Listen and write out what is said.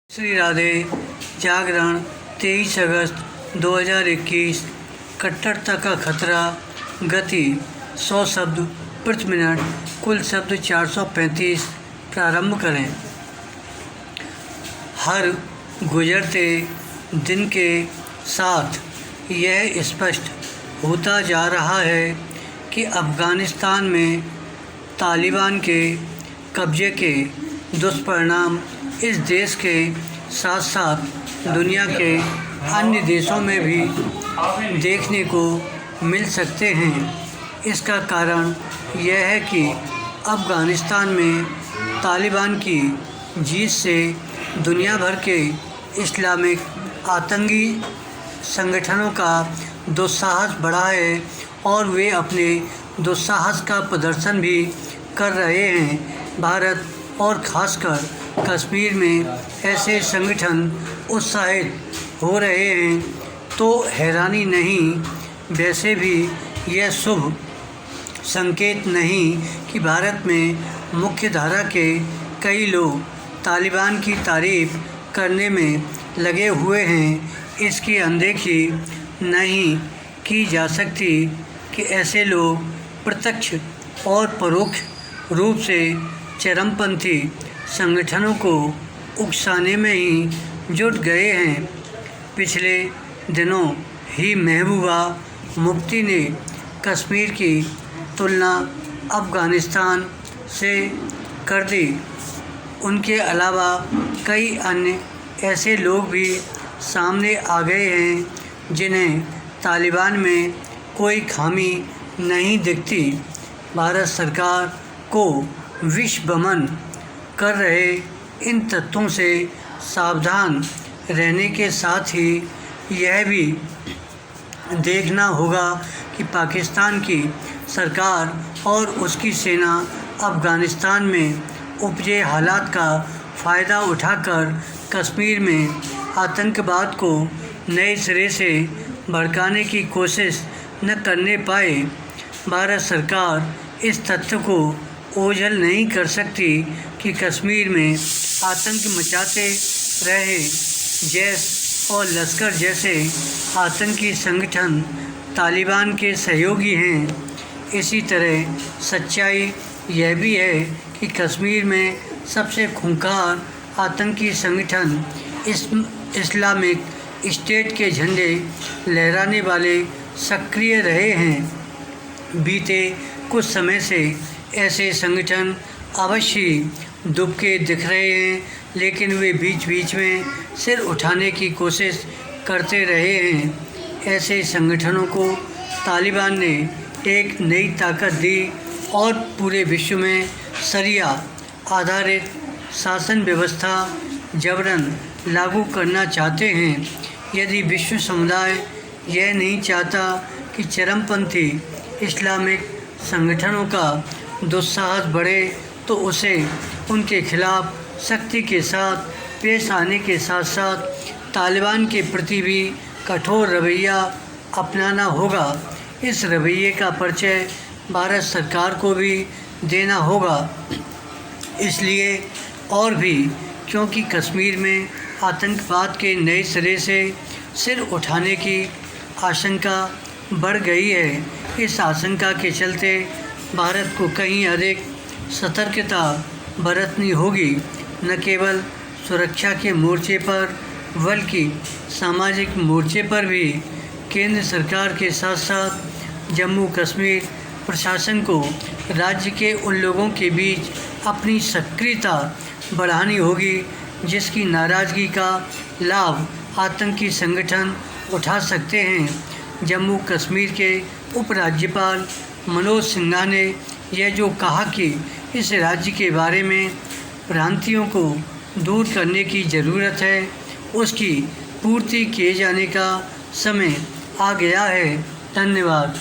श्री राधे जागरण 23 अगस्त 2021। कट्टरता का खतरा। गति 100 शब्द प्रति मिनट। कुल शब्द 435। प्रारंभ करें। हर गुजरते दिन के साथ यह स्पष्ट होता जा रहा है कि अफ़गानिस्तान में तालिबान के कब्जे के दुष्परिणाम इस देश के साथ साथ दुनिया के अन्य देशों में भी देखने को मिल सकते हैं। इसका कारण यह है कि अफ़गानिस्तान में तालिबान की जीत से दुनिया भर के इस्लामिक आतंकी संगठनों का दुस्साहस बढ़ा है और वे अपने दुस्साहस का प्रदर्शन भी कर रहे हैं। भारत और ख़ासकर कश्मीर में ऐसे संगठन उत्साहित हो रहे हैं तो हैरानी नहीं। वैसे भी यह शुभ संकेत नहीं कि भारत में मुख्य धारा के कई लोग तालिबान की तारीफ़ करने में लगे हुए हैं। इसकी अनदेखी नहीं की जा सकती कि ऐसे लोग प्रत्यक्ष और परोक्ष रूप से चरमपंथी संगठनों को उकसाने में ही जुट गए हैं। पिछले दिनों ही महबूबा मुफ्ती ने कश्मीर की तुलना अफ़गानिस्तान से कर दी। उनके अलावा कई अन्य ऐसे लोग भी सामने आ गए हैं जिन्हें तालिबान में कोई खामी नहीं दिखती। भारत सरकार को विश्वभ्रमण कर रहे इन तथ्यों से सावधान रहने के साथ ही यह भी देखना होगा कि पाकिस्तान की सरकार और उसकी सेना अफ़गानिस्तान में उपजे हालात का फ़ायदा उठाकर कश्मीर में आतंकवाद को नए सिरे से भड़काने की कोशिश न करने पाए। भारत सरकार इस तथ्य को ओझल नहीं कर सकती कि कश्मीर में आतंक मचाते रहे जैश और लश्कर जैसे आतंकी संगठन तालिबान के सहयोगी हैं। इसी तरह सच्चाई यह भी है कि कश्मीर में सबसे खूंखार आतंकी संगठन इस्लामिक स्टेट के झंडे लहराने वाले सक्रिय रहे हैं। बीते कुछ समय से ऐसे संगठन अवश्य दुबके दिख रहे हैं, लेकिन वे बीच बीच में सिर उठाने की कोशिश करते रहे हैं। ऐसे संगठनों को तालिबान ने एक नई ताकत दी और पूरे विश्व में शरिया आधारित शासन व्यवस्था जबरन लागू करना चाहते हैं। यदि विश्व समुदाय यह नहीं चाहता कि चरमपंथी इस्लामिक संगठनों का दुस्साहस बढ़े तो उसे उनके खिलाफ सख्ती के साथ पेश आने के साथ साथ तालिबान के प्रति भी कठोर रवैया अपनाना होगा। इस रवैये का परिचय भारत सरकार को भी देना होगा, इसलिए और भी क्योंकि कश्मीर में आतंकवाद के नए सिरे से सिर उठाने की आशंका बढ़ गई है। इस आशंका के चलते भारत को कहीं अधिक सतर्कता बरतनी होगी, न केवल सुरक्षा के मोर्चे पर बल्कि सामाजिक मोर्चे पर भी। केंद्र सरकार के साथ साथ जम्मू कश्मीर प्रशासन को राज्य के उन लोगों के बीच अपनी सक्रियता बढ़ानी होगी जिसकी नाराज़गी का लाभ आतंकी संगठन उठा सकते हैं। जम्मू कश्मीर के उपराज्यपाल मनोज सिन्हा ने यह जो कहा कि इस राज्य के बारे में भ्रांतियों को दूर करने की ज़रूरत है, उसकी पूर्ति किए जाने का समय आ गया है। धन्यवाद।